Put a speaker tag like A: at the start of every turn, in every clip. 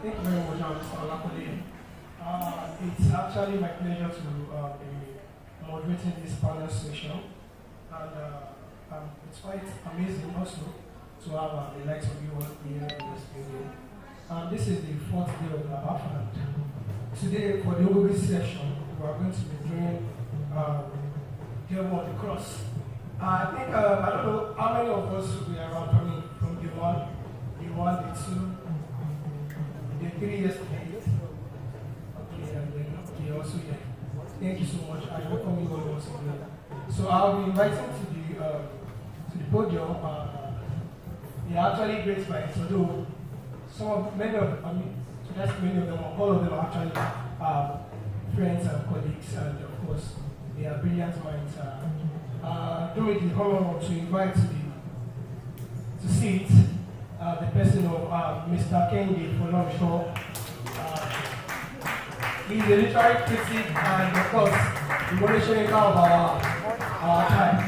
A: Thank you very much, Mr. Olakode. It's actually my pleasure to be moderating this panel session, and it's quite amazing also to have the likes of you all here in this building. This is the fourth day of LABAF, and today for the Ngugi session, we are going to be doing Devil on the Cross. I think, I don't know how many of us will be around from the one, the two, the 3 years to 8. Okay, and then okay, also yeah. Thank you so much. I welcome you all once again. So I'll be inviting to the podium. They are actually great minds, although many of them, all of them are actually friends and colleagues, and of course they are brilliant minds. Do me the honor to invite to sit the person of Mr. Kehinde Folorunsho. He's a literary critic and of course the monitoring of our time.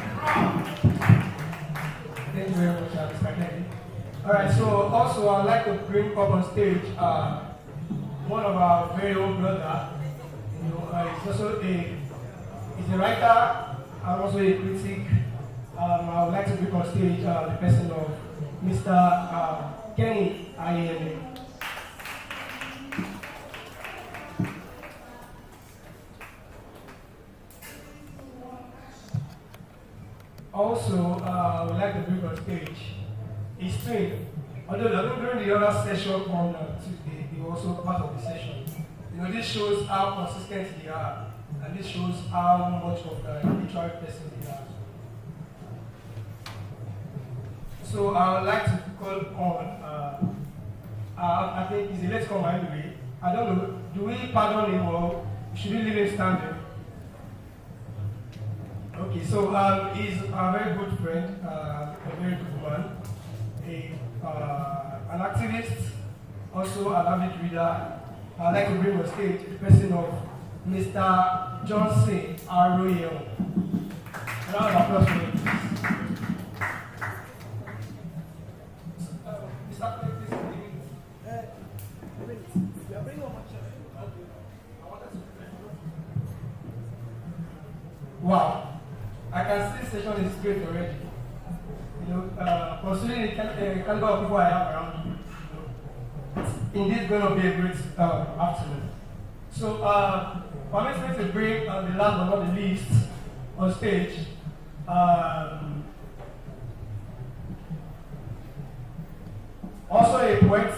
A: Thank you very much, Mr. Kehinde. Alright, so also I'd like to bring up on stage one of our very old brother. He's also he's a writer and also a critic. I would like to bring on stage the person of Mr. Ayanlaja. Also, I would like to bring on stage his twin. Although during the other session on Tuesday, they were also part of the session. This shows how consistent they are, and this shows how much of a literary person they are. So I would like to call on, I think he's a late comer anyway. I don't know, do we pardon him or should we leave him standing? Okay, so he's a very good friend, a very good man, an activist, also an avid reader. I'd like to bring on stage the person of Mr. Johnson Arroyo. Round of applause for him, please. Wow, I can see the session is great already. Considering the caliber of people I have around me, it's indeed going to be a great afternoon. So, permit me to bring the last but not the least on stage. Also a poet,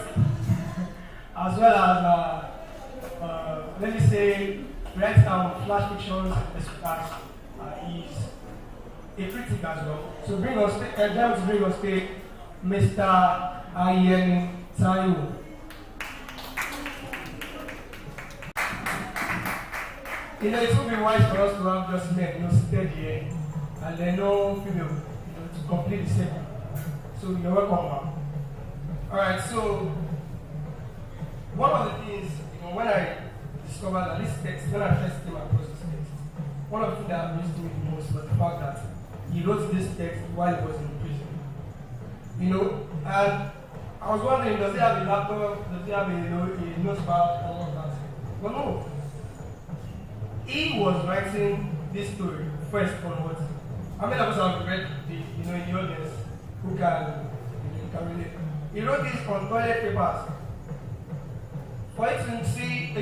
A: as well as, let me say, writes down flash fictions, he's a critic as well. So bring on stage, Mr. Ayanlaja. It would be wise for us to have just men, seated here, and then no female, to complete the circle. So you're welcome, ma'am. Alright, so one of the things, when I discovered that this text, when I first came across this text, one of the things that amused me the most was the fact that he wrote this text while he was in prison. And I was wondering, does he have a laptop? Does he have a notepad? All of that? But no. He was writing this story first on what? How many of us have read in the audience who can relate? He wrote this on toilet papers. For it to see, the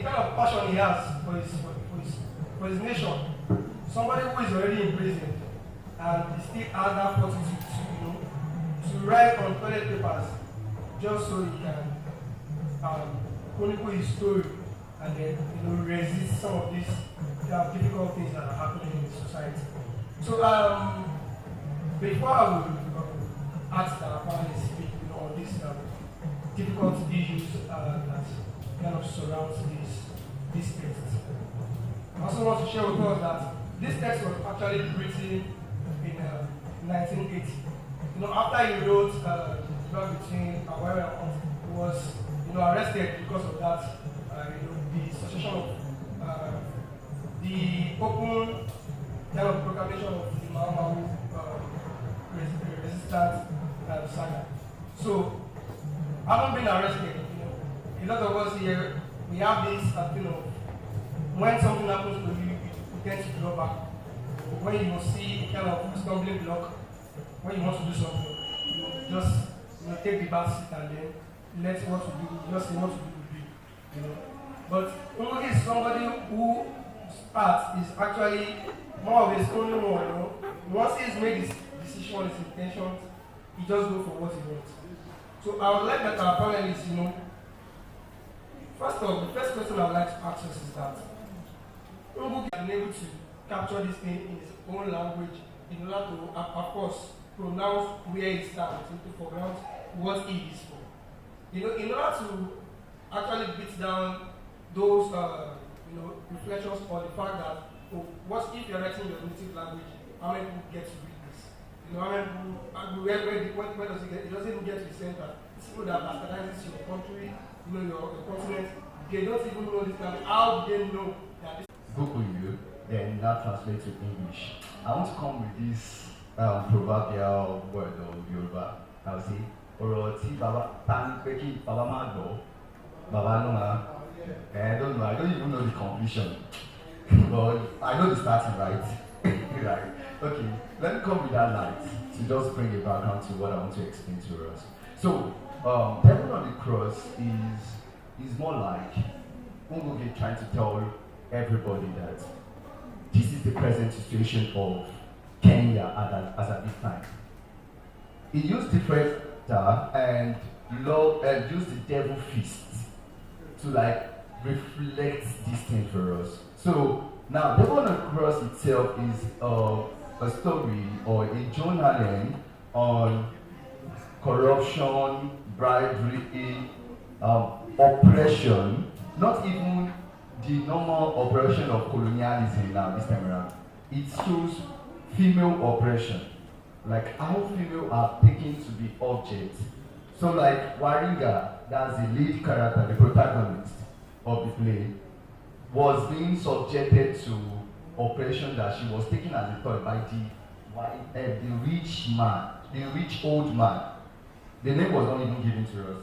A: kind of passion he has for his nation. Somebody who is already in prison and he still has that fortitude to write on toilet papers just so he can chronicle his story and then resist some of these difficult things that are happening in society. So before I would ask our panelists to speak on these difficult issues that kind of surround this text, I also want to share with us that this text was actually written in 1980. After he wrote Drug Between Aware, he was arrested because of that. The association of the open kind of proclamation of the Mau resistance saga. So, having been arrested, lot of us here, we have this, when something happens to you, you tend to draw back. When you see kind of a stumbling block, when you want to do something, you just take the back seat and then let what to do, just say what to do. But Ngugi is somebody who starts is actually more of his own one. Once he's made his decision, his intentions, he just goes for what he wants. So I would like that our panelists, first of all, the first question I would like to ask us is that Ngugi has been able to capture this thing in his own language in order to, of course, pronounce where he stands, to foreground what he is for. In order to actually beat down those, reflections on the fact that, what if you're writing your native language, how many people get to read this? How many people, where does it get? It doesn't even get to the center. It's people that bastardizes your country, your continent. They don't even know this language. How do they know that this?
B: Google you, then now translate to English. I want to come with this proverbial word of Yoruba. I will say, Oroti Baba Tan Peki Baba Magbo Baba Noma. I don't know, I don't even know the completion. But I know the starting right. Right. Okay, let me come with that light to just bring a background to what I want to explain to us. So, Devil on the Cross is more like Ngugi trying to tell everybody that this is the present situation of Kenya as at this time. He used different and used the devil fist to reflect this thing for us. So now Devil on the Cross itself is a story or a journaling on corruption, bribery, oppression, not even the normal oppression of colonialism now this time around. It shows female oppression, like how female are taken to be objects. So Waringa, that's the lead character, the protagonist of the play, was being subjected to oppression that she was taken as a toy by the rich man, the rich old man. The name was not even given to us.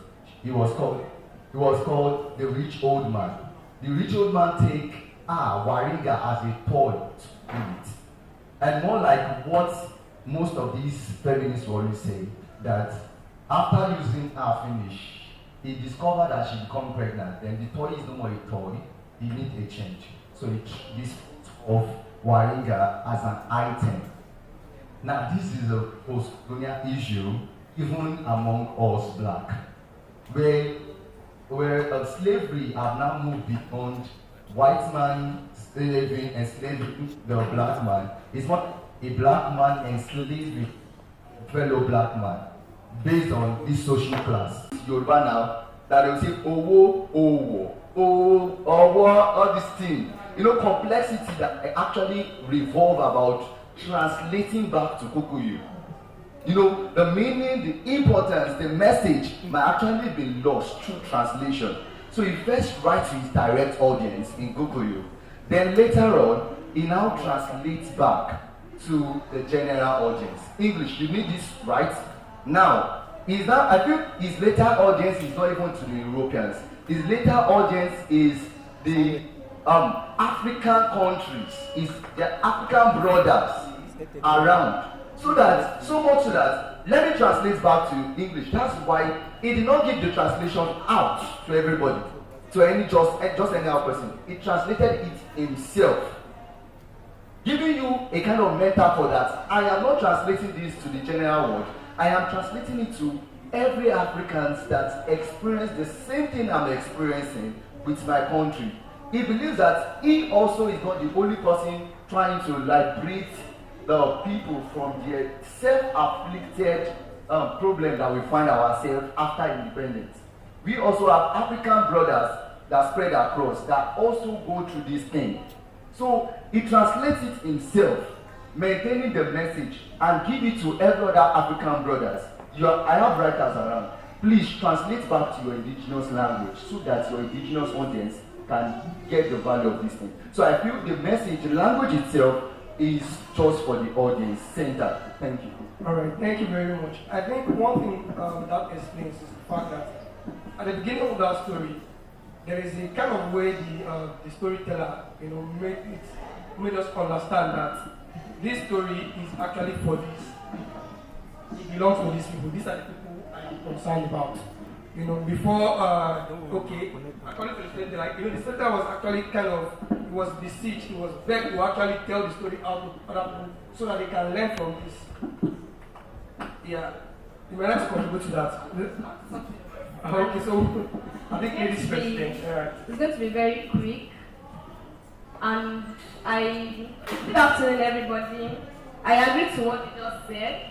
B: It was called the rich old man. The rich old man take Waringa as a toy to it. And more like what most of these feminists always say, that after using her finish, he discovered that she became pregnant, then the toy is no more a toy, he needs a change. So this of Waringa as an item. Now this is a post-colonial issue, even among us black, where slavery have now moved beyond white man enslaving the black man. It's not a black man enslaving a fellow black man based on this social class. Yoruba now, that they will say all this thing, complexity that actually revolve about translating back to Kukuyu. The meaning, the importance, the message might actually be lost through translation. So he first writes to his direct audience in Kukuyu, then later on, he now translates back to the general audience. English, you need this right? Now, I feel his later audience is not even to the Europeans. His later audience is the African countries, is the African brothers around. So much so that, let me translate back to English. That's why he did not give the translation out to everybody, to just any other person. He translated it himself, giving you a kind of metaphor that I am not translating this to the general world. I am translating it to every Africans that experience the same thing I'm experiencing with my country. He believes that he also is not the only person trying to liberate the people from the self-afflicted problem that we find ourselves after independence. We also have African brothers that spread across that also go through this thing. So he translates it himself, maintaining the message, and give it to every other African brothers. I have writers around. Please translate back to your indigenous language so that your indigenous audience can get the value of this thing. So I feel the message, the language itself, is just for the audience center. Thank you.
A: All right, thank you very much. I think one thing that explains is the fact that at the beginning of that story, there is a kind of way the storyteller, made us understand that this story is actually for this. It belongs to these people. These are the people I'm concerned about. Before, according to the story, the storyteller was actually he was beseeched, he was begged to actually tell the story out to other people so that they can learn from this. Yeah. You might like to contribute to that. Okay, so I think ladies first thing. Right.
C: It's going to be very quick. And good afternoon, everybody. I agree to what you just said.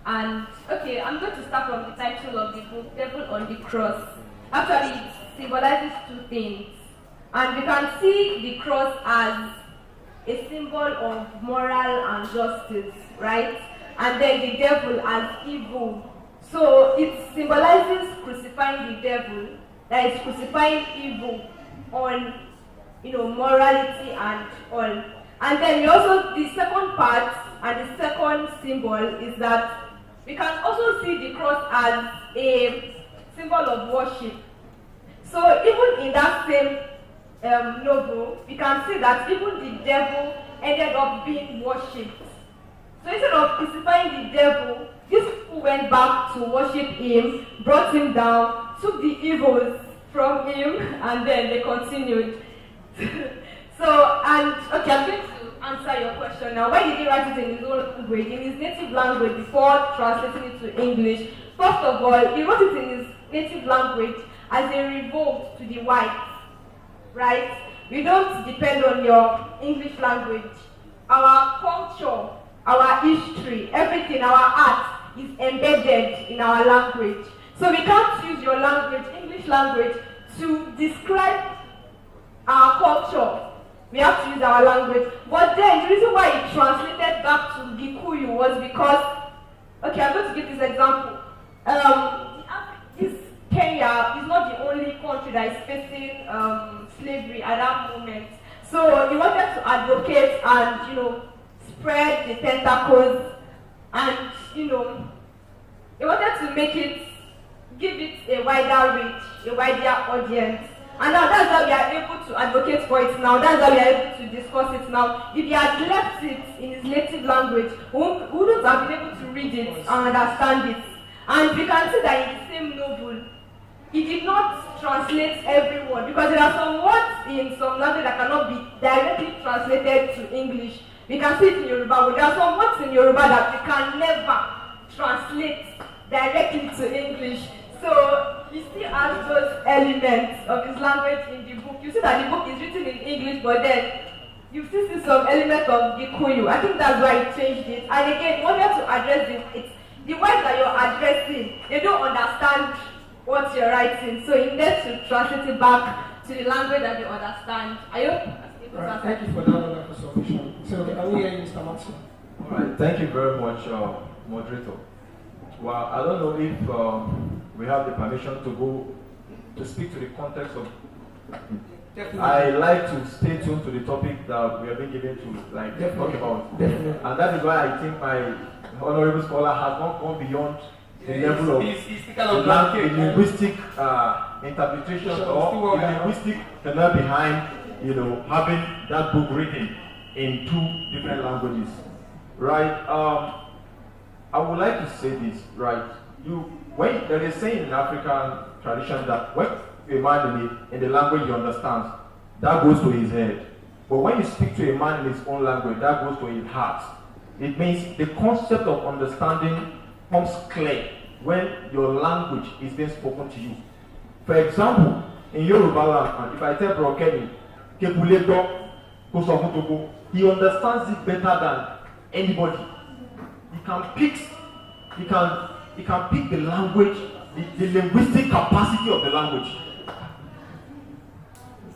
C: And okay, I'm going to start from the title of the book, Devil on the Cross. Actually, it symbolizes two things. And we can see the cross as a symbol of moral and justice, right? And then the devil as evil. So it symbolizes crucifying the devil, that is crucifying evil on, morality and all. And then the second part and the second symbol is that we can also see the cross as a symbol of worship. So even in that same novel, we can see that even the devil ended up being worshipped. So instead of crucifying the devil, these people went back to worship him, brought him down, took the evils from him, and then they continued. I'm going to answer your question now. Why did he write it in his own language, in his native language, before translating it to English? First of all, he wrote it in his native language as a revolt to the whites, right? We don't depend on your English language. Our culture, our history, everything, our art is embedded in our language. So we can't use your language, English language, to describe our culture. We have to use our language. But then the reason why it translated back to Gikuyu was because, I'm going to give this example. Kenya is not the only country that is facing slavery at that moment. So he wanted to advocate and, spread the tentacles and, he wanted to give it a wider reach, a wider audience. And now that's how we are able to advocate for it now. That's how we are able to discuss it now. If he had left it in his native language, we wouldn't have been able to read it and understand it. And we can see that in the same novel, he did not translate every word, because there are some words in some language that cannot be directly translated to English. We can see it in Yoruba, but there are some words in Yoruba that we can never translate directly to English. So he still has those elements of his language in the book. You see that the book is written in English, but then you still see some elements of Gikuyu. I think that's why he changed it. And again, what you have to address it, the words that you're addressing, they don't understand what you're writing. So you need to translate it back to the language that they understand. I hope.
A: Right, thank you for that wonderful submission. So can we hear you, Mr. Matson?
D: All right, thank you very much, moderator. Well, I don't know if we have the permission to speak to the context of.
A: Definitely.
D: I like to stay tuned to the topic that we have been given to talk about.
A: Definitely.
D: And that is why I think my honorable scholar has not gone beyond the level of the linguistic interpretation or the linguistic canal behind, having that book written in two different languages, right? I would like to say this, right? When there is saying in African tradition that when a man in the language he understands, that goes to his head. But when you speak to a man in his own language, that goes to his heart. It means the concept of understanding comes clear when your language is being spoken to you. For example, in Yoruba land, if I tell Brokeni, he understands it better than anybody. He can pick the language, the linguistic capacity of the language.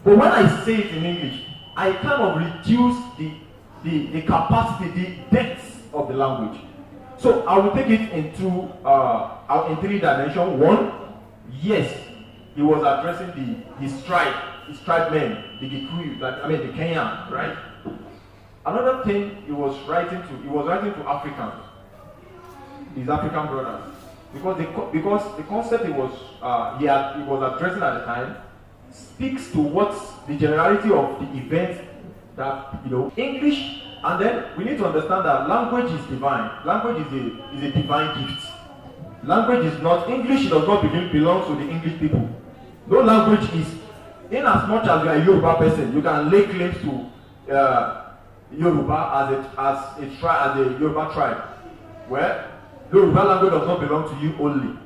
D: But when I say it in English, I kind of reduce the capacity, the depth of the language. So I will take it in three dimensions. One, yes, he was addressing his tribe men, the Gikuyu, the Kenyan, right? Another thing he was writing to Africans, his African brothers, because the concept he was addressing at the time speaks to what's the generality of the event that, English, and then we need to understand that language is divine. Language is a divine gift. Language is not, English does not belong to the English people. No language is, in as much as you are a Yoruba person, you can lay claims to Yoruba as a Yoruba tribe, where Yoruba language does not belong to you only.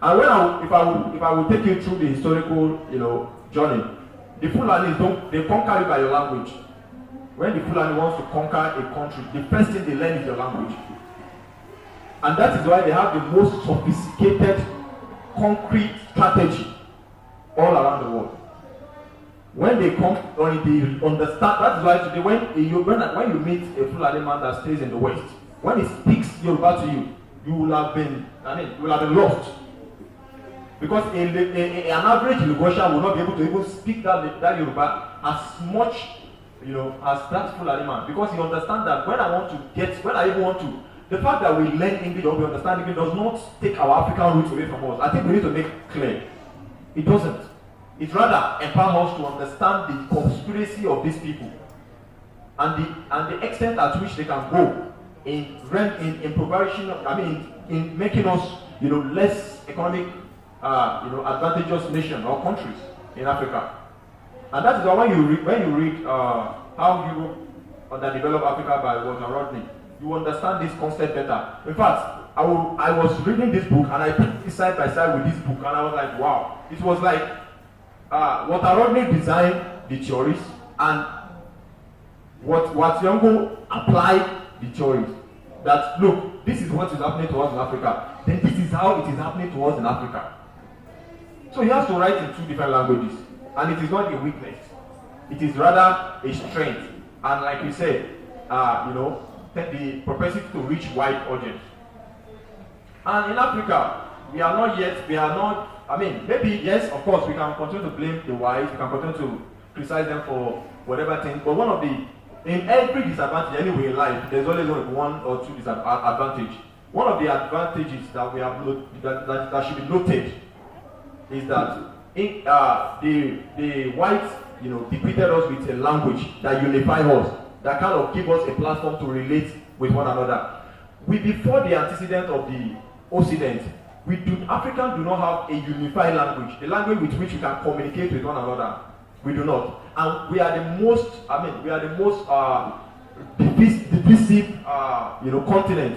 D: And if I would take you through the historical, journey, the Fulanis they conquer you by your language. When the Fulani wants to conquer a country, the first thing they learn is your language. And that is why they have the most sophisticated, concrete strategy all around the world. When they come, they understand. That is why today, when you meet a Fulani man that stays in the West, when he speaks Yoruba to you, you will have been lost. Because an average Lagosian will not be able to even speak that Yoruba as much, as that Fulani man. Because he understands that when I even want to, the fact that we learn English or we understand English does not take our African roots away from us. I think we need to make clear. It doesn't. It rather empowers us to understand the conspiracy of these people and the extent at which they can go in impoverishing, in making us, less economic, advantageous nation or countries in Africa. And that is why when you read How Europe Underdeveloped Africa by Walter Rodney, you understand this concept better. In fact, I was reading this book and I put it side by side with this book and I was like, wow. It was like Walter Rodney designed the theories and what Nyong'o applied the theories. That look, this is what is happening to us in Africa. Then this is how it is happening to us in Africa. So he has to write in 2 different languages, and it is not a weakness. It is rather a strength. And like you said, the propensity to reach wide audience. And in Africa, maybe, yes, of course, we can continue to blame the whites, we can continue to criticize them for whatever thing, but in every disadvantage anyway in life, there's always one or two disadvantages. One of the advantages that we have that should be noted is that the whites, depicted us with a language that unifies us, that kind of give us a platform to relate with one another. Before the antecedent of the Occident, Africans do not have a unified language, a language with which we can communicate with one another. We do not, and we are the most divisive, continent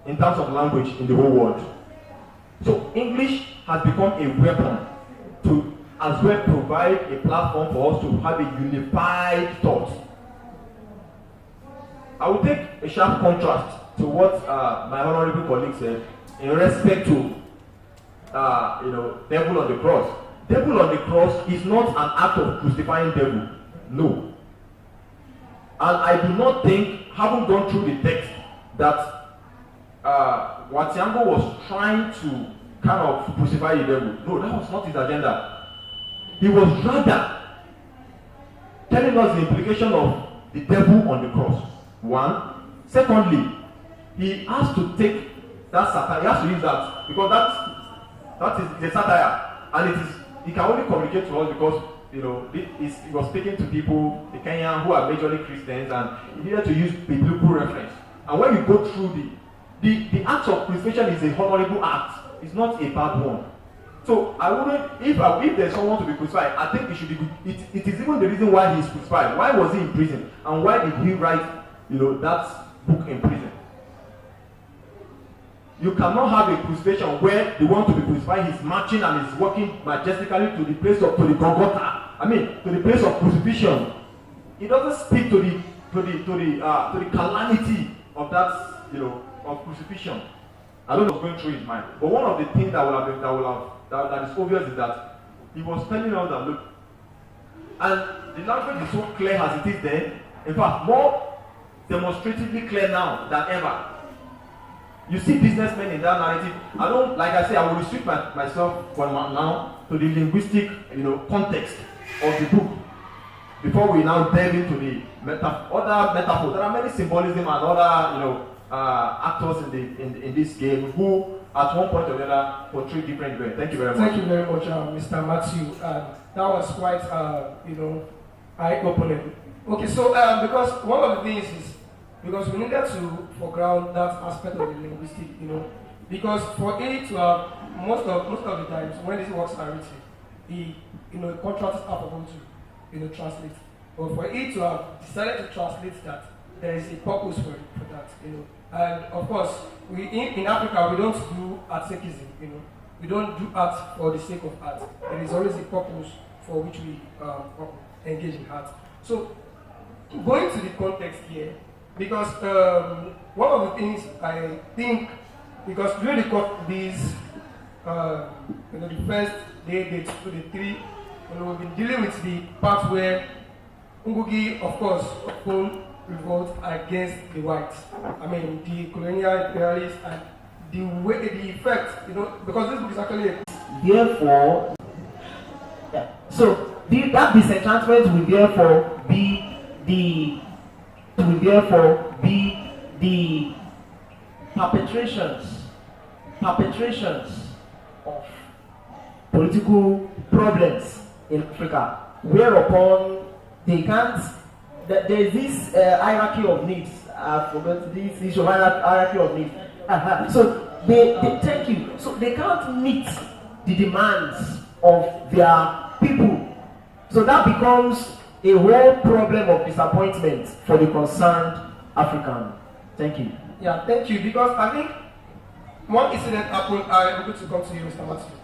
D: in terms of language in the whole world. So English has become a weapon to as well provide a platform for us to have a unified thought. I will take a sharp contrast to what my honorable colleague said in respect to devil on the cross. Devil on the cross is not an act of crucifying devil. No. And I do not think, having gone through the text, that Watiambo was trying to kind of crucify the devil. No, that was not his agenda. He was rather telling us the implication of the devil on the cross. One. Secondly, he has to take that satire. He has to use that because that is the satire, and he can only communicate to us because he was speaking to people, the Kenyans who are majorly Christians, and he needed to use biblical reference. And when you go through the act of crucifixion is a honorable act. It's not a bad one. So I wouldn't, if there's someone to be crucified, I think it should be good. It is even the reason why he's crucified. Why was he in prison? And why did he write, that book in prison? You cannot have a crucifixion where the one to be crucified is marching and is walking majestically to the place of to the place of crucifixion. It doesn't speak to the calamity of that, of crucifixion. I don't know what's going through his mind. But one of the things that is obvious is that he was telling us that look, and the language is so clear as it is then, in fact, more demonstratively clear now than ever. You see businessmen in that narrative. I will restrict myself for now to the linguistic, context of the book before we now delve into the other metaphors. There are many symbolism and other, actors in this game who at one point or another portray different way. Thank you very much.
A: Thank you very much, Mr. Matthew. That was quite, eye-opening. Okay, so because one of the things is because we needed to foreground that aspect of the linguistic, because for it to have most of the times when these works are written, the contractors are going to translate. But for it to have decided to translate that, there is a purpose for that, And of course, in Africa we don't do artism, We don't do art for the sake of art. There is always a purpose for which we engage in art. So, going to the context here, because one of the things I think, because during these, the first day, the 2, the 3, we've been dealing with the part where Ngugi, of course, revolt against the whites. I mean, the colonial imperialists and the effect, because this book is actually
E: therefore, yeah. So that disenchantment will therefore be the perpetrations of political problems in Africa, whereupon they can't. There is this hierarchy of needs. I forgot this issue of hierarchy of needs. So they thank you. So they can't meet the demands of their people. So that becomes a whole problem of disappointment for the concerned African. Thank you.
A: Yeah, thank you. Because I think one incident happened. I'm going to come to you, Mr. Matthew,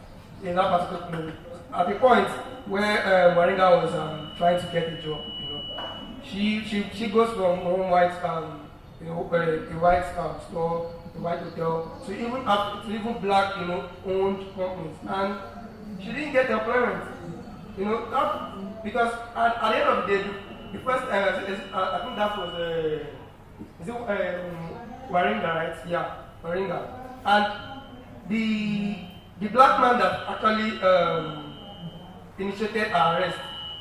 A: in that particular moment. At the point where Waringa was trying to get a job, she goes from one white a white store, a white hotel, to even black owned companies, and she didn't get employment. That, because at the end of the day, the first I think that was Waringa, right? Yeah, Waringa, and the black man that actually initiated her arrest.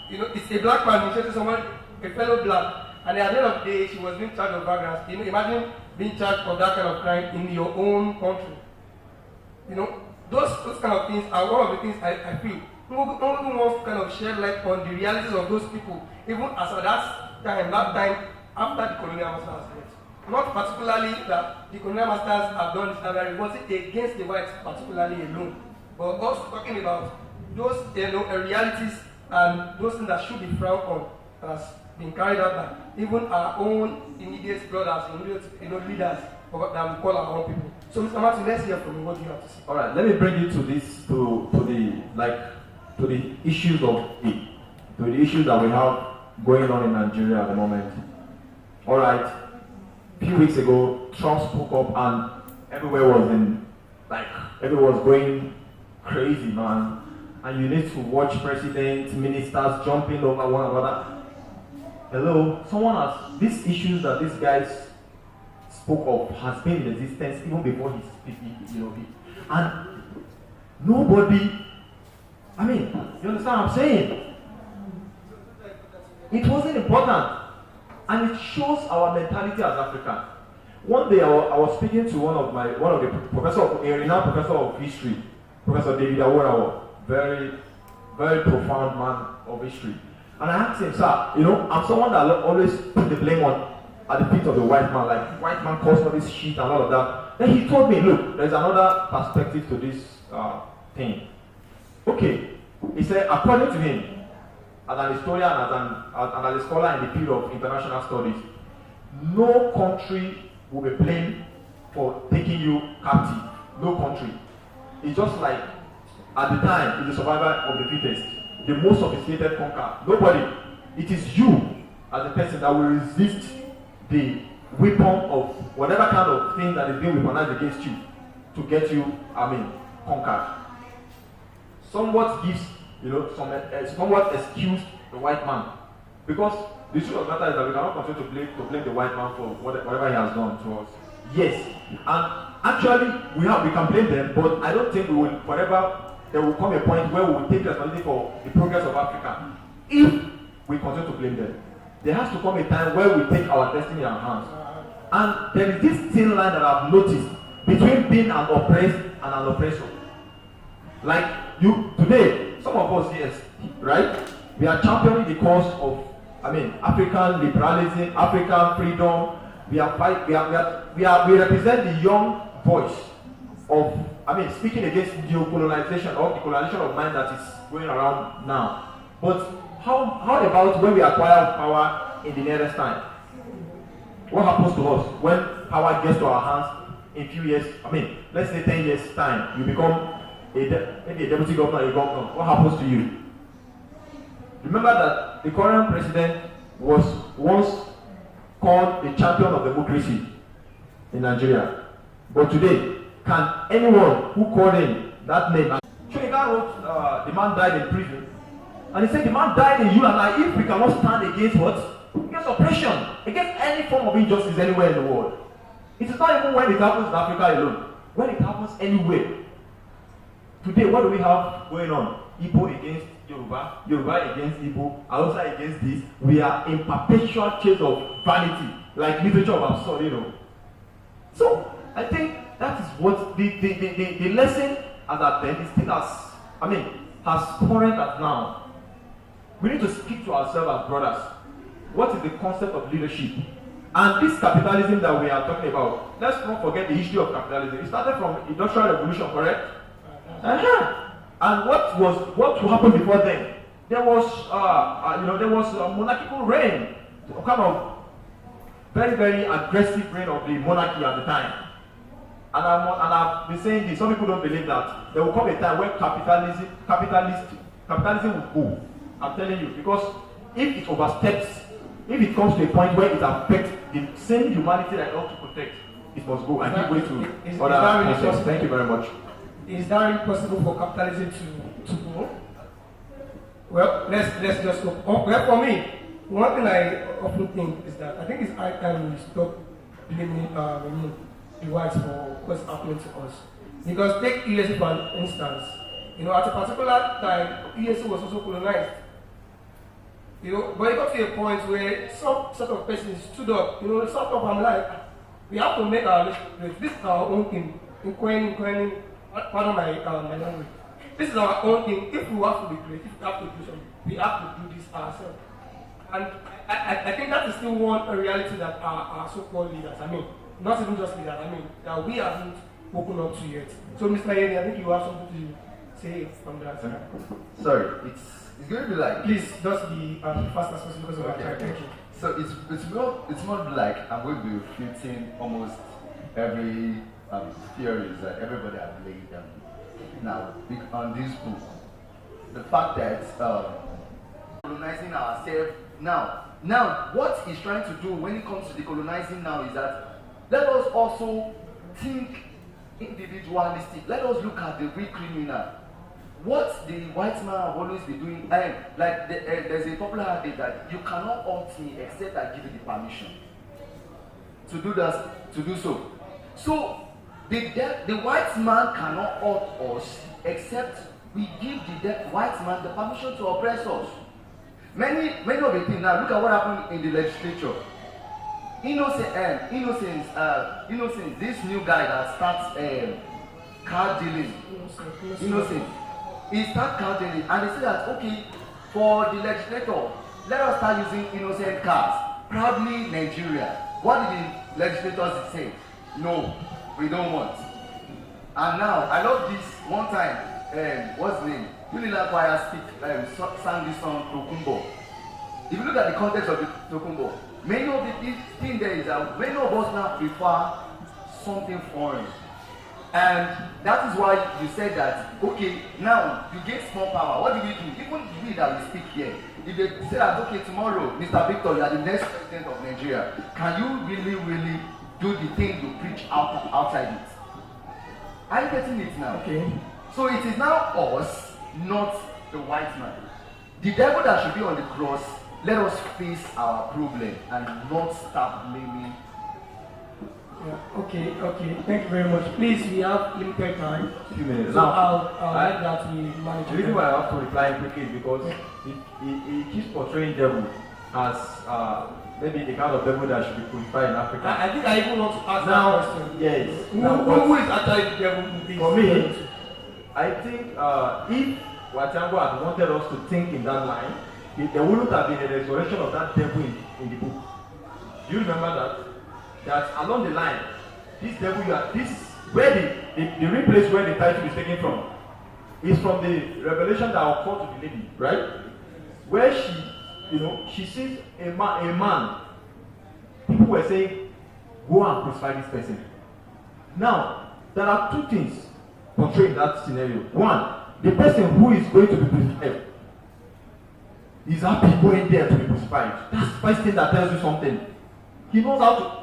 A: It's a black man initiated someone, a fellow black, and at the end of the day, she was being charged of vagrants. Imagine being charged for that kind of crime in your own country. Those kind of things are one of the things I feel. Ngugi wants to kind of shed light on the realities of those people, even as at that time after the colonial masters left. Not particularly that the colonial masters have done this, and it wasn't against the whites particularly alone, but also talking about those realities and those things that should be frowned on has been carried out by even our own immediate brothers, immediate leaders that we call our own people. So, Mr. Martin, let's hear from you. What do you have to say?
D: All right, let me bring you to this, to the issues that we have going on in Nigeria at the moment. All right, a few weeks ago, Trump spoke up and everyone was going crazy, man. And you need to watch presidents, ministers jumping over one another. Hello, these issues that these guys spoke of has been in existence even before he and nobody, you understand what I'm saying? It wasn't important, and it shows our mentality as Africans. One day I was speaking to one of the professor of history, Professor Devica, very, very profound man of history. And I asked him, sir, I'm someone that always put the blame at the feet of the white man, like white man caused all this shit and all of that. Then he told me, look, there's another perspective to this thing. Okay, he said, according to him, as an historian, as a scholar in the field of international studies, no country will be blamed for taking you captive. No country. It's just like at the time, it's the survivor of the fittest, the most sophisticated conqueror. Nobody. It is you as a person that will resist the weapon of whatever kind of thing that is being weaponized against you to get you, conquered. Somewhat gives, somewhat excuse the white man, because the truth of the matter is that we cannot continue to blame the white man for whatever he has done to us. Yes, and actually we can blame them, but I don't think we will forever. There will come a point where we will take responsibility for the progress of Africa if we continue to blame them. There has to come a time where we take our destiny in our hands. And there is this thin line that I've noticed between being an oppressed and an oppressor. Like you today, some of us, yes, right? We are championing the cause of, African liberalism, African freedom. We represent the young voice of, speaking against neo-colonization or the colonization of mind that is going around now. But how about when we acquire power in the nearest time? What happens to us when power gets to our hands in a few years? Let's say 10 years time, you become maybe a deputy governor, a governor. What happens to you? Remember that the current president was once called the champion of democracy in Nigeria. But today, can anyone who called him that name? Shonika wrote, the man died in prison. And he said the man died in you and I, if we cannot stand against what? Against oppression, against any form of injustice anywhere in the world. It is not even when it happens in Africa alone. When it happens anywhere. Today, what do we have going on? Igbo against Yoruba, Yoruba against Igbo, Hausa against this. We are in perpetual chase of vanity, like literature of absurd, So, I think that is what the lesson as at then is still as current as now. We need to speak to ourselves as brothers. What is the concept of leadership? And this capitalism that we are talking about, let's not forget the history of capitalism. It started from Industrial Revolution, correct? And what happened before then? There was there was a monarchical reign, a kind of very, very aggressive reign of the monarchy at the time. And I've been saying this, some people don't believe that there will come a time where capitalism will go. I'm telling you, because if it oversteps, if it comes to a point where it affects the same humanity that it ought to protect, it must go and give way to other concepts. Thank you very much.
A: Is that really possible for capitalism to go? Well, let's just look. Well, for me, one thing I often think is that I think it's high time we stop blaming the whites for what's happening to us. Because take ESC for instance, at a particular time, ESC was also colonized. But it got to a point where some sort of person stood up, sort of, I'm like, we have to make our relationship. This is our own thing. Pardon my language. This is our own thing. If we have to be creative, we have to do something. We have to do this ourselves. And I think that is still one reality that our so-called leaders, not even just leaders, that we haven't woken up to yet. So, Mr. Yeni, I think you have something to say from that.
B: Sorry, it's going to be like.
A: Please, just be fast as possible because of our time. Thank you.
B: So it's more like I'm going to be refuting almost every theories that everybody has laid down now on this book. The fact that colonizing ourselves now what he's trying to do when it comes to decolonizing now is that let us also think individualistic. Let us look at the real criminal. What the white man have always been doing, there's a popular adage that you cannot hurt me except I give you the permission to do so. So the white man cannot hurt us except we give the white man the permission to oppress us. Many of the things now, look at what happened in the legislature. Innocent, this new guy that starts card dealing. Innocent. He starts card dealing and they say that okay, for the legislator, let us start using innocent cards. Proudly Nigeria. What did the legislators say? No, we don't want. And now I love this one time, what's the name? Unila Choir sang this song Tokumbo. If you look at the context of the Tokumbo, many of the things there is that many of us now prefer something foreign. And that is why you said that, okay, now you get small power. What do we do? Even we that we speak here, if they say that, okay, tomorrow, Mr. Victor, you are the next president of Nigeria, can you really do the thing you preach outside it? Are you getting it now?
A: Okay.
B: So it is now us, not the white man. The devil that should be on the cross, let us face our problem and not start blaming.
A: Yeah. Okay. Thank you very much. Please, we have limited time.
D: A few minutes.
A: So I'll let that we manage.
D: The reason why I have to reply quickly is because he keeps portraying devil as maybe the kind of devil that should be crucified in Africa.
A: I think I even want to ask
D: now,
A: that question.
D: Yes.
A: Who is actually the devil in this?
D: For me, I think if Wachango had wanted us to think in that line, there wouldn't have been a resurrection of that devil in the book. Do you remember that? That along the line, this devil, where the real place where the title is taken from is from the revelation that occurred to the lady, right? Where she sees a man. People were saying, go and crucify this person. Now, there are two things portrayed in that scenario. One, the person who is going to be crucified is happy going there to be crucified. That's the first thing that tells you something. He knows how to.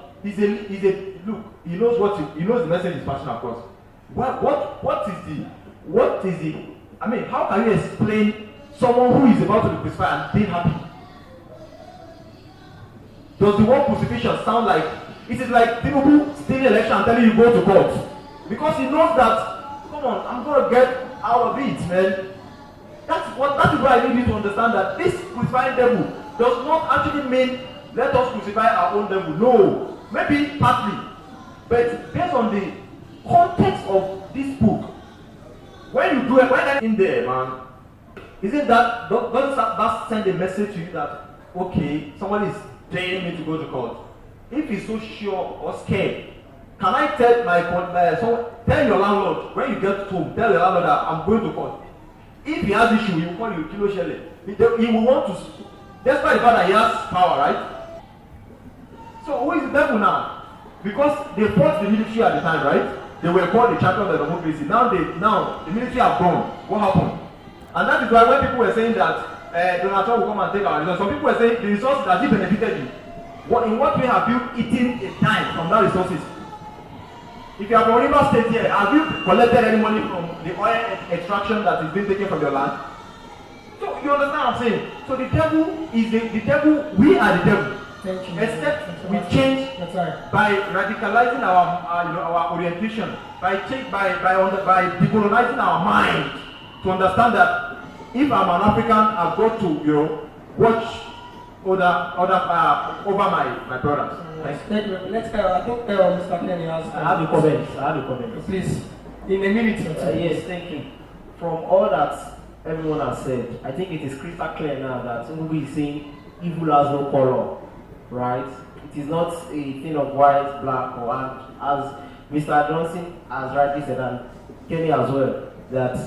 D: Look. He knows the message is passing across. What is the? I mean, how can you explain someone who is about to be crucified and being happy? Does the word crucifixion sound like it is like people who steal the election and telling you go to court? Because he knows that, come on, I'm gonna get out of it, man. That is why I need you to understand that this crucifying devil does not actually mean let us crucify our own devil. No, maybe partly, but based on the context of this book, when I'm in there, man, isn't that doesn't that send a message to you that okay, someone is daring me to go to court? If he's so sure or scared, can I tell tell your landlord when you get home, tell your landlord that I'm going to court. If he has issue, he will call you Kilo Shele. He will want to, despite the fact that he has power, right? So who is the devil now? Because they fought the military at the time, right? They were called the champions of democracy. Now the military have gone. What happened? And that is why when people were saying that Donald Trump will come and take our resources, some people were saying the resources that he benefited you. In what way have you eaten a dime from that resources? If you are from River State here, have you collected any money from the oil extraction that is being taken from your land? So you understand what I'm saying? So the devil is the devil, we are the devil.
A: Thank you.
D: Except we change by radicalizing our orientation, by decolonizing our mind to understand that if I'm an African, I've got to watch over my brothers.
A: Let's I think Mr. Kenny has.
E: I have a comment.
A: Please, in a minute.
E: Yes, thank you. From all that everyone has said, I think it is crystal clear now that Ngugi is saying evil has no color, right? It is not a thing of white, black, or as Mr. Johnson has rightly said, and Kenny as well, that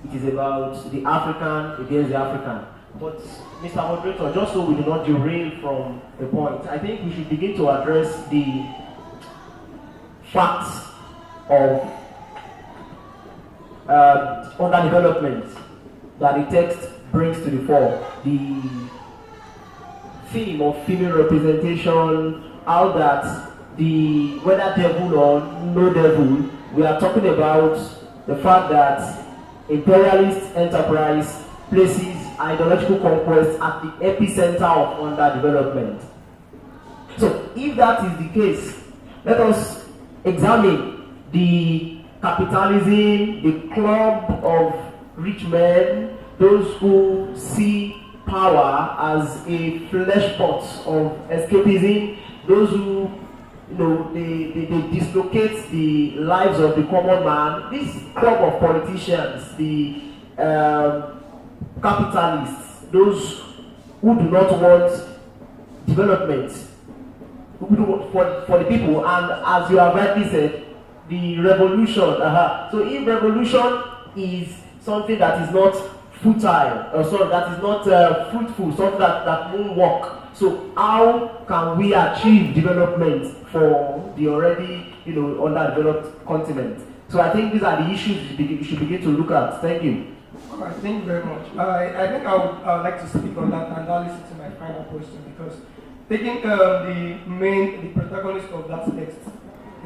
E: it is about the African against the African. But Mr. Moderator, just so we do not derail from the point, I think we should begin to address the facts of underdevelopment that the text brings to the fore. The theme of female representation, how that whether devil or no devil, we are talking about the fact that imperialist enterprise places ideological conquest at the epicenter of underdevelopment. So, if that is the case, let us examine the capitalism, the club of rich men, those who see power as a flesh pot of escapism, those who they dislocate the lives of the common man. This club of politicians, the capitalists, those who do not want development for the people, and as you have rightly said, the revolution. So if revolution is something that is not futile, that is not fruitful, something that won't work, so how can we achieve development for the already underdeveloped continent? So I think these are the issues we should begin to look at. Thank you.
A: Alright, thank you very much. I think I would like to speak on that and I'll listen to my final question, because taking the protagonist of that text,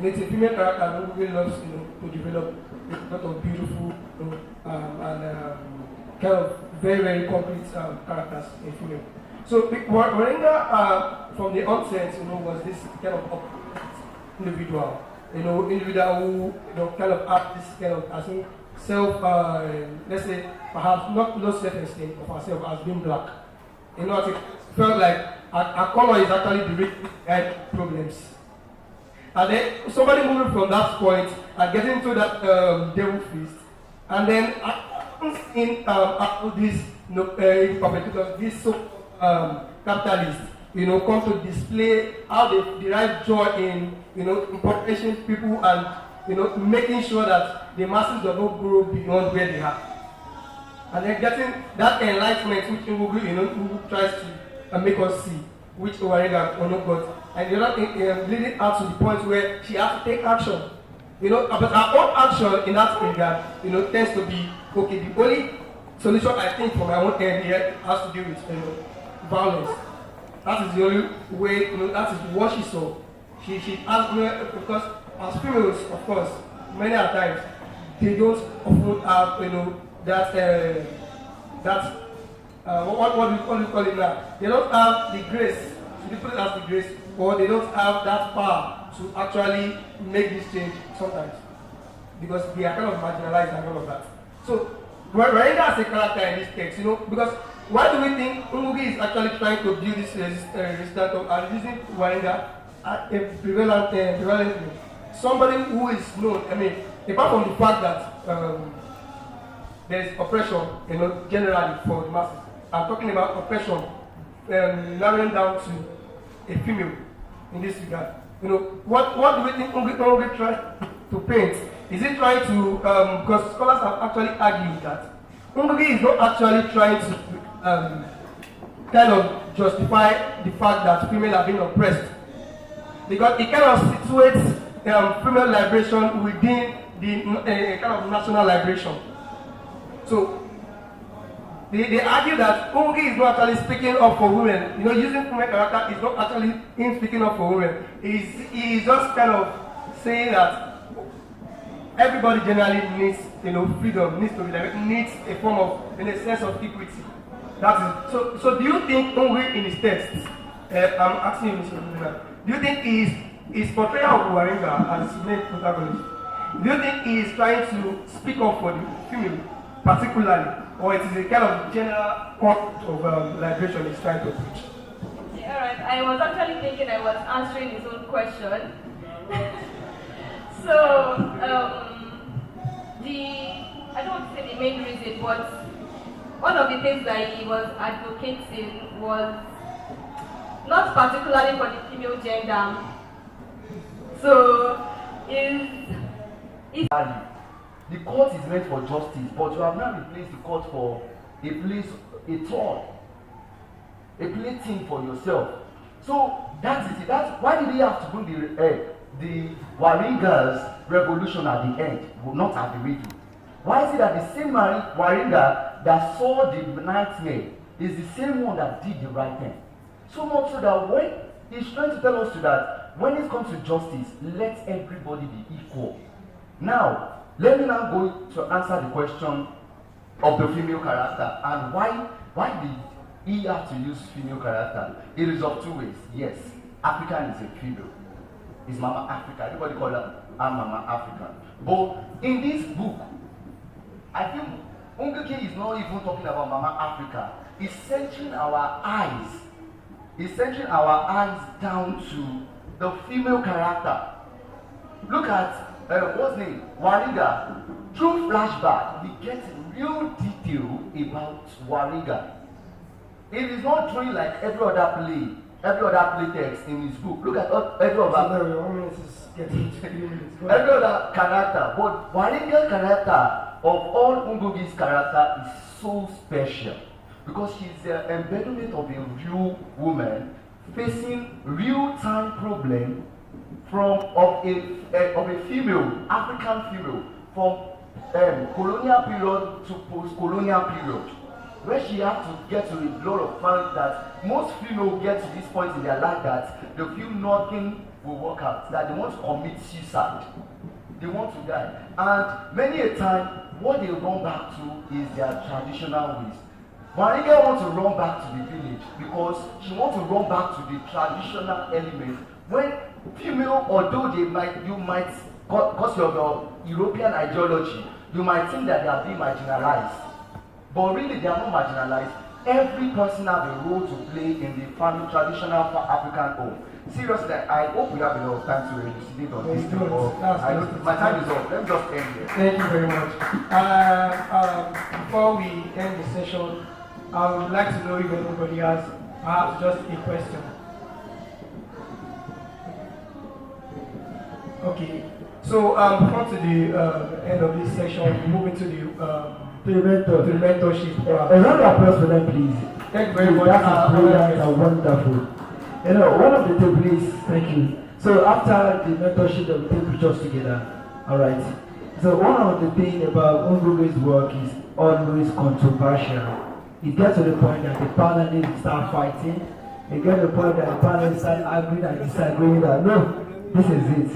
A: it's a female character who really loves to develop a lot of beautiful and kind of very, very complete characters in female. So Moringa from the onset, was this kind of individual, individual who kind of had this kind of, I think, let's say, perhaps not low self-esteem of herself as being black. It felt like her color is actually the real problems. And then somebody moving from that point and getting to that devil feast, and then in this this capitalists, come to display how they derive joy in impoverishing people and making sure that the masses do not grow beyond where they are. And then getting that enlightenment which Ngugi tries to make us see, which Owaringa got, and leading up to the point where she has to take action. But her own action in that regard, tends to be okay. The only solution I think from my own end here has to do with violence. That is the only way. That is what she saw. She asked me because as females, of course, many a times they don't often have what do you call it now? They don't have the grace. People have the grace, or they don't have that power to actually make this change sometimes because they are kind of marginalized and all of that. So Waringa as a character in this text, because why do we think Ngugi is actually trying to build this resistance and using Waringa prevalently? Somebody who is known, apart from the fact that there is oppression, generally for the masses. I'm talking about oppression narrowing down to a female in this regard. What do we think Ngugi tries to paint? Is it trying to, because scholars have actually argued that Ngugi is not actually trying to kind of justify the fact that females are being oppressed, because it kind of situates female liberation within the kind of national liberation. So they argue that Ngugi is not actually speaking up for women. Using female character is not actually him speaking up for women. He's just kind of saying that everybody generally needs, freedom, needs to be like, needs a form of, in a sense of equity. That is. So do you think Ngugi in his text, I'm asking you, Mr. Devica, do you think his portrayal of Waringa as his main protagonist, do you think he is trying to speak up for the female particularly, or it is a kind of general concept of liberation he's trying to preach?
C: Alright, I was actually thinking I was answering his own question. So, I don't want to say the main reason, but one of the things that he was advocating was not particularly for the female gender. So,
B: the court is meant for justice, but you have now replaced the court for a place, a plaything for yourself. So that is it. That's why did he have to bring the Waringa's revolution at the end, not at the middle? Why is it that the same Waringa that saw the nightmare is the same one that did the right thing? So much so that when he's trying to tell us that when it comes to justice, let everybody be equal. Now, let me now go to answer the question of the female character and why did he have to use female character? It is of two ways. Yes, African is a female. It's Mama Africa. Everybody call her Mama African. But in this book, I think Ngugi is not even talking about Mama Africa. He's centering our eyes. He's centering our eyes down to the female character. Look at what's name? Waringa. Through flashback, we get real detail about Waringa. It is not doing like every other play text in his book. Look at every other character. But Waringa's character, of all Ngugi's character, is so special because she's the embodiment of a real woman facing real-time problem of a female, African female, from colonial period to post-colonial period, where she has to get to a lot of fact that most females get to this point in their life that they feel nothing will work out, that they want to commit suicide, they want to die, and many a time what they run back to is their traditional ways. Waringa wants to run back to the village because she wants to run back to the traditional element. When female, although you might, because of your European ideology, you might think that they are being marginalized. But really, they are not marginalized. every person has a role to play in the family traditional African home. Seriously, I hope we have enough time to elucidate on this thing. My time is up. Let me just end here.
A: Thank you very much. Before we end the session, I would like to know if anybody has perhaps just a question. Okay. So come to the end of this session, moving to the mentorship.
E: A round of applause for them, please.
A: Thank you very much.
E: That's brilliant and wonderful. You know, one of the tables, thank you. So after the mentorship, they will take pictures together. All right. So one of the things about Ngugi's work is always controversial. It gets to the point that the panelists start fighting. It gets to the point that the panelists start arguing and disagreeing that no, this is it.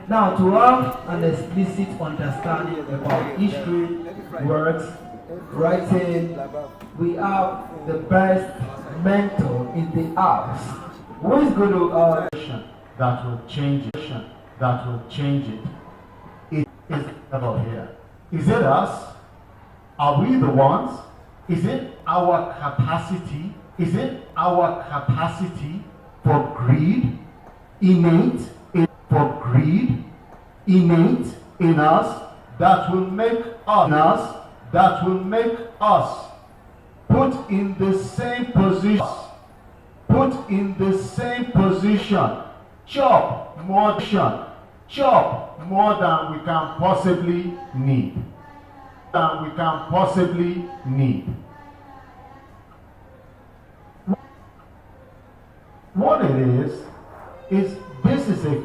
E: Now, to have an explicit understanding about history, words, writing, we have the best mentor in the house. Who is going to
F: that will change it? That will change it. It is about here. Is it us? Are we the ones? Is it our capacity? Is it our capacity for greed, innate in us, that will make us put in the same position, chop more than we can possibly need. What it is this is a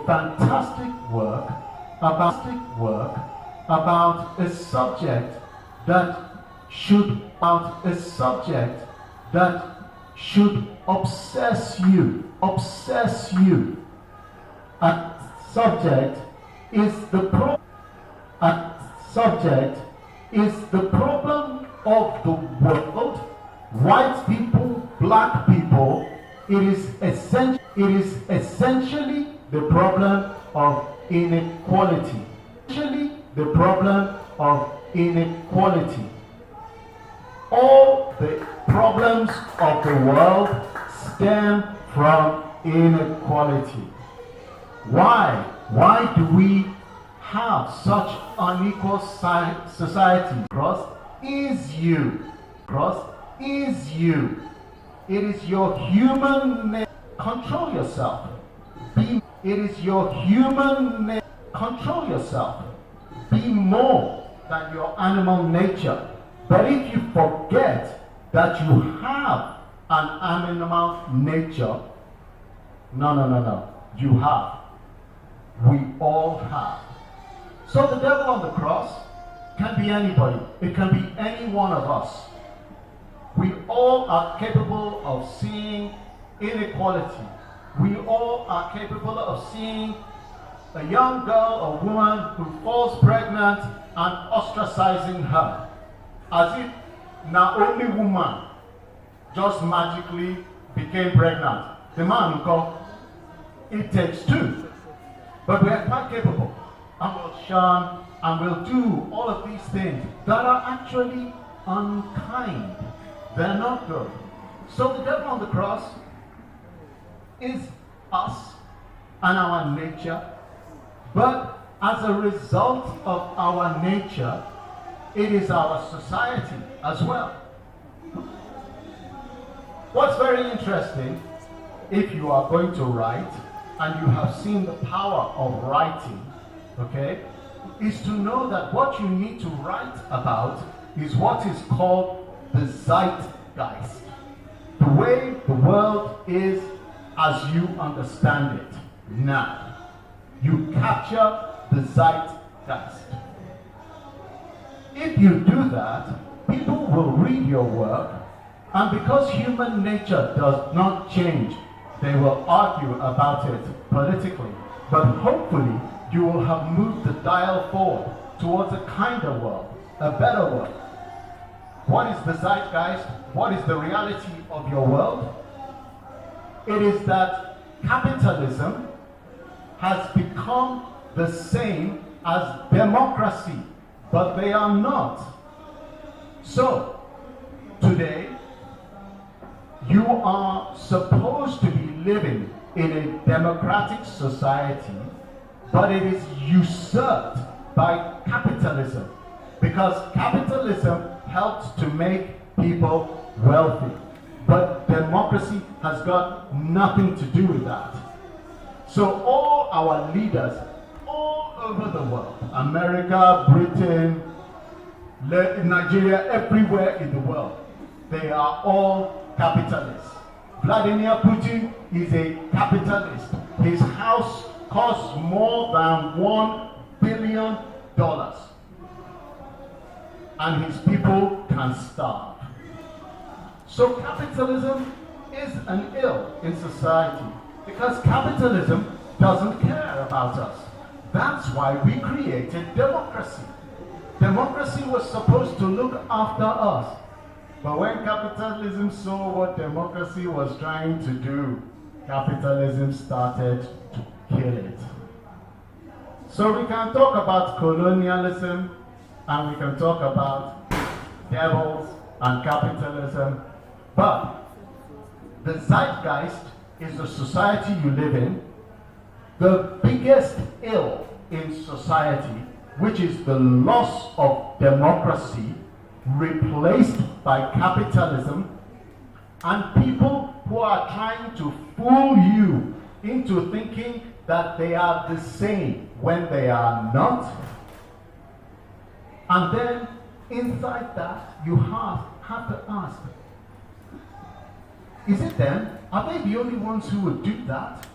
F: fantastic work about a subject that should obsess you. A subject is the problem of the world. White people, black people, it is essentially the problem of inequality. All the problems of the world stem from inequality. Why do we have such unequal society? Cross is you. It is your human nature. Control yourself. Control yourself. Be more than your animal nature. But if you forget that you have an animal nature, no. You have. We all have. So the devil on the cross can be anybody. It can be any one of us. We all are capable of seeing inequality. We all are capable of seeing a young girl or woman who falls pregnant and ostracizing her. As if now only woman just magically became pregnant. The man will call, it takes two. But we are quite capable and will shun and will do all of these things that are actually unkind. They're not good. So the devil on the cross is us and our nature, but as a result of our nature, it is our society as well. What's very interesting, if you are going to write and you have seen the power of writing, okay, is to know that what you need to write about is what is called the zeitgeist. The way the world is as you understand it now. You capture the zeitgeist. If you do that, people will read your work, and because human nature does not change, they will argue about it politically. But hopefully, you will have moved the dial forward towards a kinder world, a better world. What is the zeitgeist? What is the reality of your world? It is that capitalism has become the same as democracy, but they are not. So, today, you are supposed to be living in a democratic society, but it is usurped by capitalism, because capitalism helps to make people wealthy, but democracy has got nothing to do with that. So all our leaders all over the world, America, Britain, Nigeria, everywhere in the world, they are all capitalists. Vladimir Putin is a capitalist. His house costs more than $1 billion, and his people can starve. So capitalism is an ill in society, because capitalism doesn't care about us. That's why we created democracy. Democracy was supposed to look after us. But when capitalism saw what democracy was trying to do, capitalism started to kill it. So we can talk about colonialism, and we can talk about devils and capitalism, but the zeitgeist is the society you live in. The biggest ill in society, which is the loss of democracy, replaced by capitalism, and people who are trying to fool you into thinking that they are the same when they are not. And then inside that, you have to ask, is it them? Are they the only ones who would do that?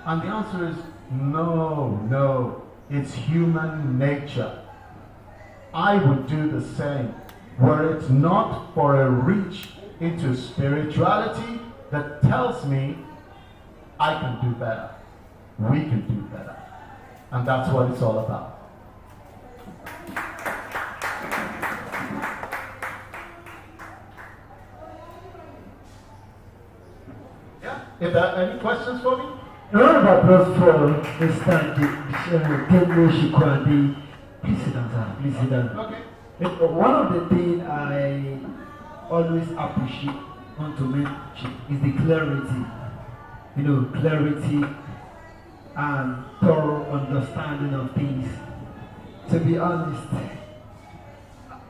F: And the answer is no, it's human nature. I would do the same, were it not for a reach into spirituality that tells me I can do better, we can do better. And that's what it's all about. Yeah, if there are any questions for me?
E: A round of applause for Mr. Kehinde Shikwadi. Please sit down, sir. Please sit down.
F: Okay.
E: One of the things I always appreciate on to mention is the clarity. You know, clarity and thorough understanding of things. To be honest,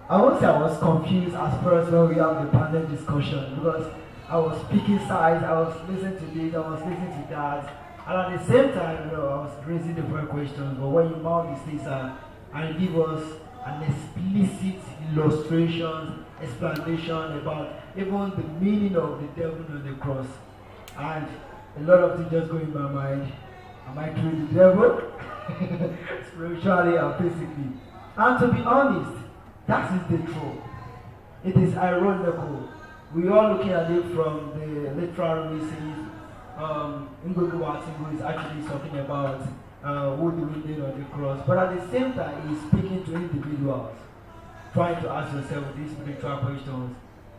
E: I won't say I was confused as far as when we have the panel discussion, because I was picking sides, I was listening to this, I was listening to that, and at the same time, you know, I was raising different questions. But when you mount these things and give us an explicit illustration, explanation about even the meaning of the devil on the cross, and a lot of things just go in my mind. Am I killing the devil? Spiritually and physically. And to be honest, that is the truth. It is ironical. We are looking at it from the literal reasons. Ngugi is actually talking about who the wounded on the cross. But at the same time, he's speaking to individuals, trying to ask yourself these spiritual questions.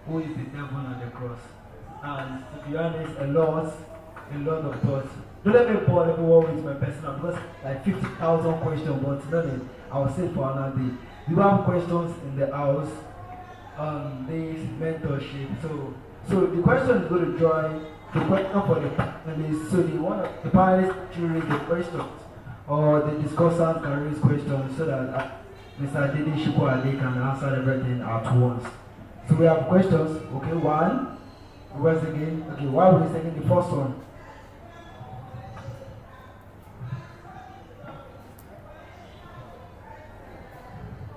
E: Who is the devil on the cross? And to be honest, a lot of thoughts. Don't let me bore everyone with my personal, because like 50,000 questions, but nothing. I will say for another day. You have questions in the house on this mentorship. So the question is going to join the question for the panelists. So the panelists to raise the questions, or the discussant can raise questions, so that Mr. Kehinde Shikwadi can answer everything at once. So we have questions. Okay, one. Once again. Okay, why are we taking the first one?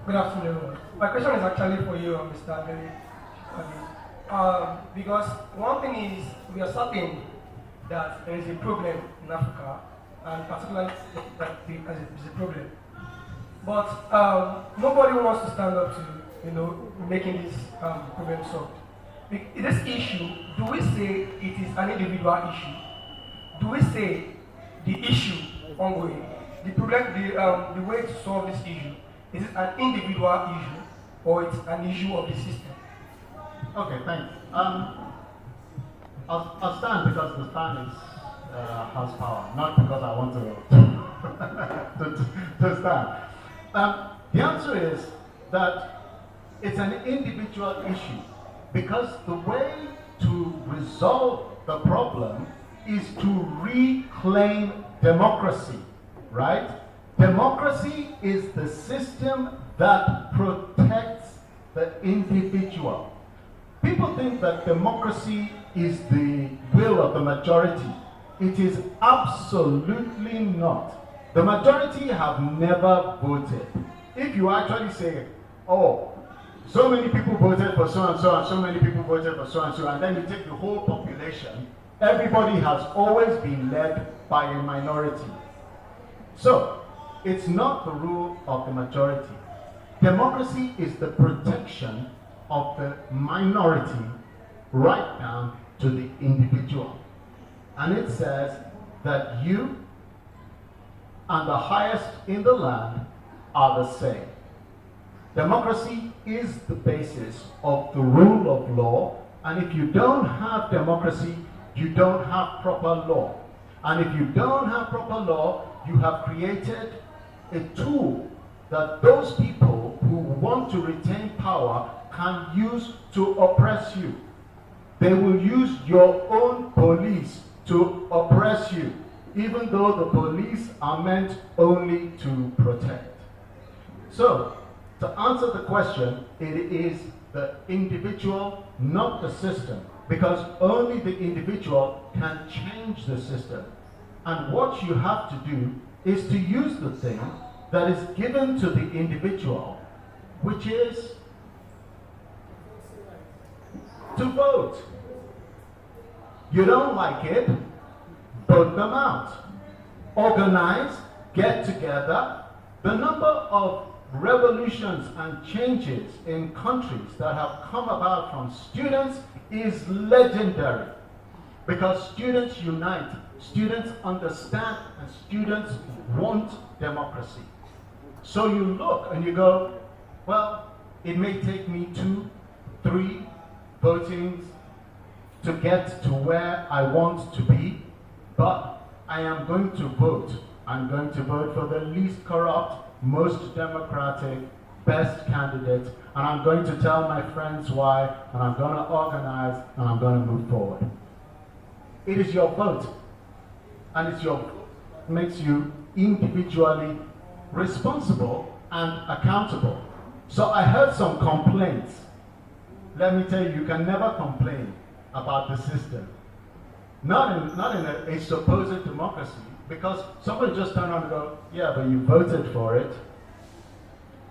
A: Good afternoon. My question is actually for you, Mr. Kehinde. Because one thing is, we are certain that there is a problem in Africa, and particularly that there is a problem. But nobody wants to stand up to, making this problem solved. This issue, do we say it is an individual issue? Do we say the issue ongoing, the problem, the way to solve this issue? Is it an individual issue, or it's an issue of the system?
F: Okay, thanks. I'll stand because the stand has power, not because I want to stand. The answer is that It's an individual issue, because the way to resolve the problem is to reclaim democracy, right? Democracy is the system that protects the individual. People think that democracy is the will of the majority. It is absolutely not. The majority have never voted. If you actually say, oh, so many people voted for so and so, and so many people voted for so and so, and then you take the whole population, everybody has always been led by a minority. So, it's not the rule of the majority. Democracy is the protection of the minority right down to the individual. And it says that you and the highest in the land are the same. Democracy is the basis of the rule of law, and if you don't have democracy, you don't have proper law. And if you don't have proper law, you have created a tool that those people who want to retain power can use to oppress you. They will use your own police to oppress you, even though the police are meant only to protect. So, to answer the question, it is the individual, not the system, because only the individual can change the system. And what you have to do is to use the thing that is given to the individual, which is to vote. You don't like it, vote them out. Organize, get together. The number of revolutions and changes in countries that have come about from students is legendary, because students unite, students understand, and students want democracy. So you look and you go, well, it may take me 2, 3 votings to get to where I want to be, but I am going to vote. I'm going to vote for the least corrupt, most democratic, best candidate, and I'm going to tell my friends why, and I'm going to organize, and I'm going to move forward. It is your vote, and it's your vote that makes you individually responsible and accountable. So I heard some complaints. Let me tell you, you can never complain about the system. Not in a supposed democracy, because somebody just turned around and go, yeah, but you voted for it.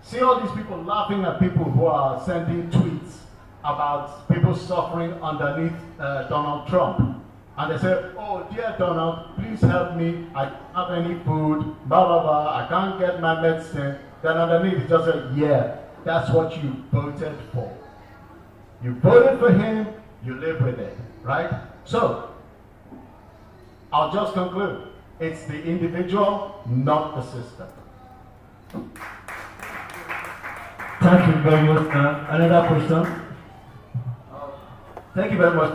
F: See all these people laughing at people who are sending tweets about people suffering underneath Donald Trump. And they say, oh, dear Donald, please help me. I don't have any food, blah, blah, blah. I can't get my medicine. Then underneath, it just says, yeah, that's what you voted for. You voted for him, you live with it, right? So, I'll just conclude. It's the individual, not the system.
D: Thank you very much. Another question? Thank you very much.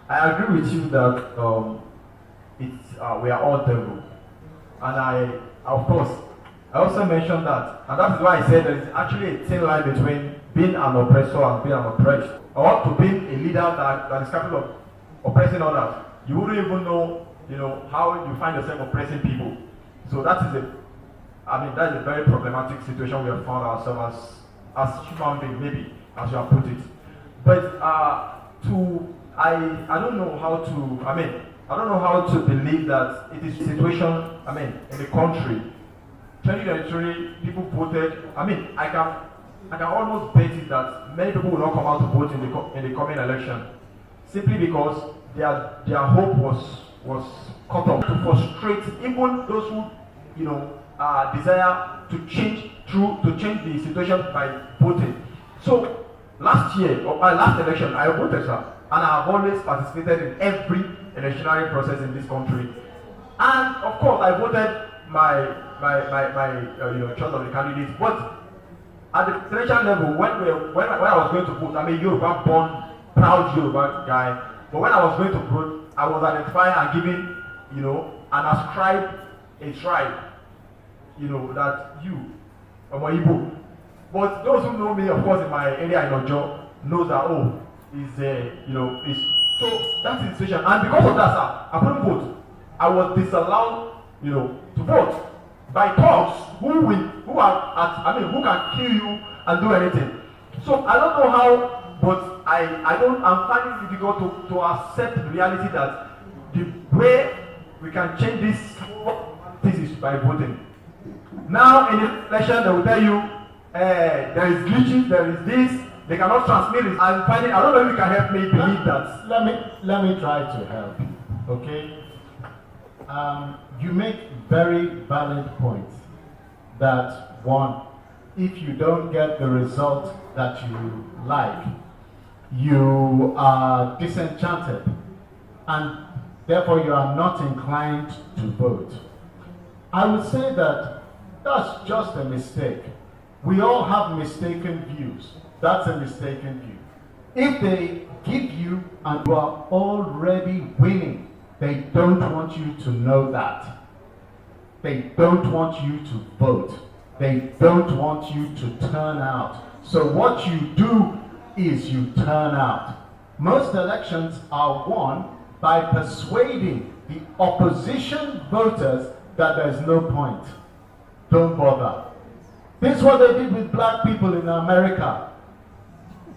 D: I agree with you that we are all devil. And of course, I also mentioned that. And that is why I said there is actually a thin line between being an oppressor and being an oppressed. Or to being a leader that is capable of oppressing others. You wouldn't even know, how you find yourself oppressing people. So that is that's a very problematic situation we have found ourselves as human beings, maybe, as you have put it. But I don't know how to believe that it is a situation, in the country. 2023, people voted. I can almost bet it that many people will not come out to vote in the coming election, simply because their hope was cut off, to frustrate even those who desire to change the situation by voting. So last election, I voted, sir, and I have always participated in every electionary process in this country. And of course, I voted my choice of the candidates. But at the presidential level, when I was going to vote, I'm a Yoruba born, proud Yoruba guy. But when I was going to vote, I was identifying and giving, and ascribed a tribe, that you, Omo Igbo, But those who know me, of course, in my area in Ojo, knows that, oh, is is so that's the situation. And because of that, sir, I couldn't vote. I was disallowed, to vote by thugs who can kill you and do anything. So I don't know how, but I'm finding it difficult to accept the reality that the way we can change this is by voting. Now in the election they will tell you there is glitches, there is this, they cannot transmit it. I don't know if you can help me believe that.
F: Let me try to help. Okay? You make very valid points that one, if you don't get the result that you like, you are disenchanted and therefore you are not inclined to vote. I would say that that's just a mistake. We all have mistaken views. That's a mistaken view. If they give you and you are already winning, they don't want you to know that. They don't want you to vote. They don't want you to turn out. So what you do is you turn out. Most elections are won by persuading the opposition voters that there's no point. Don't bother. This is what they did with black people in America.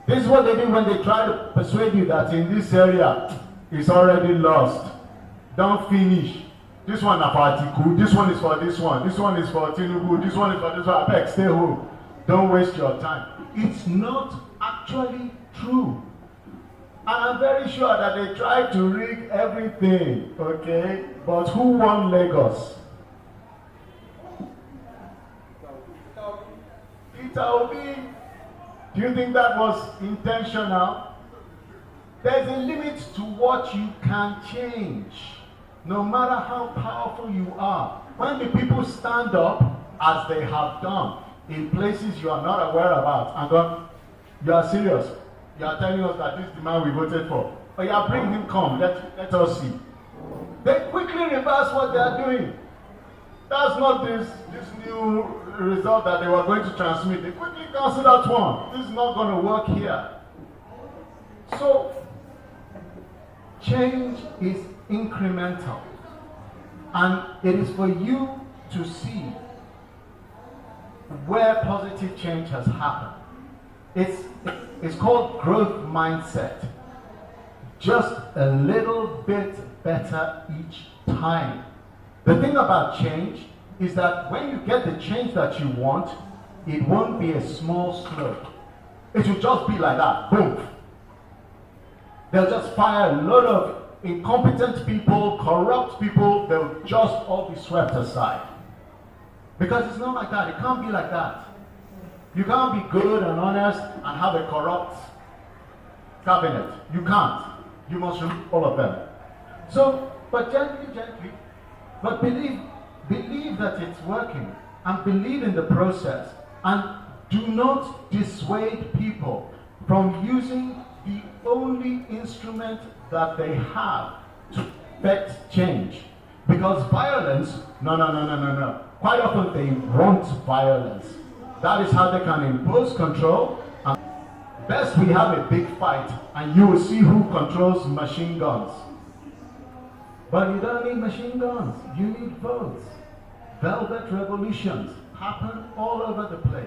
F: This is what they did when they tried to persuade you that in this area it's already lost. Don't finish. This one is for Atiku, this one is for this one is for Tinubu, this one is for this one. Abeg, stay home. Don't waste your time. It's not actually true. And I'm very sure that they tried to rig everything, okay? But who won Lagos? Peter Obi. Do you think that was intentional? There's a limit to what you can change, no matter how powerful you are. When the people stand up, as they have done, in places you are not aware about, and go, you are serious. You are telling us that this is the man we voted for. Oh yeah, bring him, come, let us see. They quickly reverse what they are doing. That's not this new result that they were going to transmit. They quickly cancel that one. This is not going to work here. So, change is incremental. And it is for you to see where positive change has happened. It's called growth mindset. Just a little bit better each time. The thing about change is that when you get the change that you want, it won't be a small slope. It will just be like that, boom. They'll just fire a lot of incompetent people, corrupt people, they'll just all be swept aside. Because it's not like that, it can't be like that. You can't be good and honest and have a corrupt cabinet. You can't. You must remove all of them. So, but gently, but believe that it's working and believe in the process and do not dissuade people from using the only instrument that they have to effect change. Because violence, no. Quite often they want violence. That is how they can impose control. And best we have a big fight and you will see who controls machine guns. But you don't need machine guns, you need votes. Velvet revolutions happen all over the place.